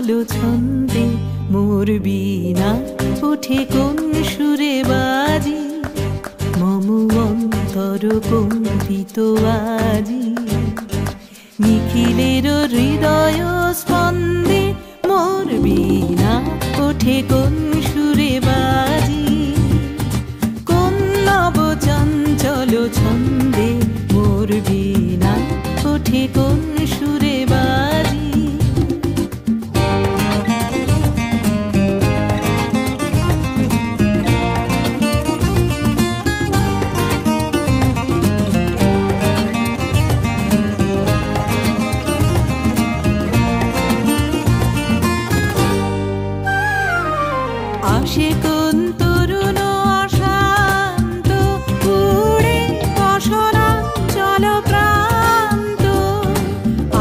চলো ছন্দে মোর বীণা ওঠে কোন সুরে বাজি মম অন্তর কম্পিত আজি নিখিলের হৃদয় স্পন্দে মোর বীণা ওঠে কোন সুরে বাজি কোন নব চঞ্চল ছন্দে মোর বীণা ওঠে কোন সুরে বাজি আসে কোন তরুণ অশান্ত উড়ে বসনাঞ্চল প্রান্ত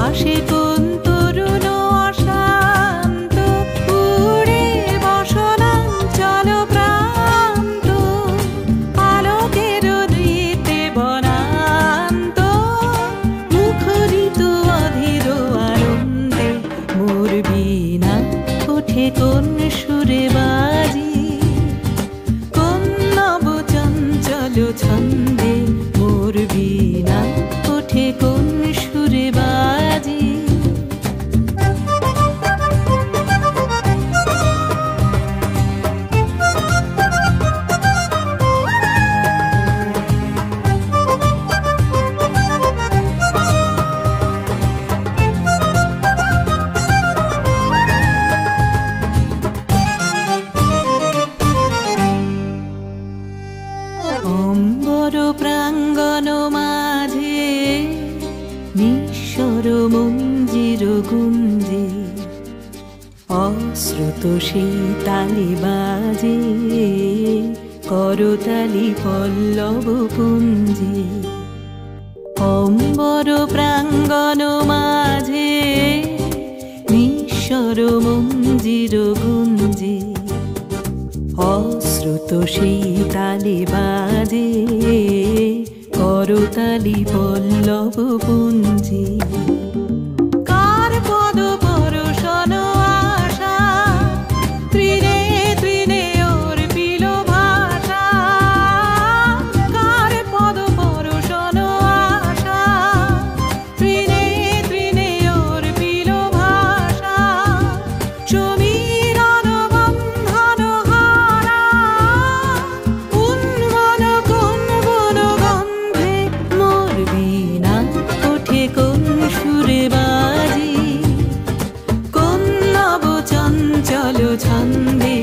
আসে কোন তরুণ অশান্ত উড়ে বসনাঞ্চল প্রান্ত আলোকের নৃত্যে বনান্ত মুখরিত অধীর আনন্দে মোর বীণা ওঠে কোন সুরে বাজি কোন নব চঞ্চল ছন্দে মোর বীণা ওঠে কোন সুরে বাজি অম্বর প্রাঙ্গণ মাঝে নিঃস্বর মঞ্জির গুঞ্জে অশ্রুত সেই তালি বাজে করতালি পল্লব পুঞ্জে অম্বর প্রাঙ্গণ মাঝে নিঃস্বর মঞ্জির গুঞ্জে অশ্রুত সেই তালি বাজে করতালি পল্লব পুঞ্জে কার পদ পরশন আশা তৃণে তৃণে অর্পিল ভাষা কার পদ পরশন আশা তৃণে তৃণে অর্পিল ভাষা সমীরণ বন্ধন হারা উন্মন কোন বন গন্ধে মোর বীণা ওঠে কোন সুরে বাজি কোন নব চঞ্চল ছন্দে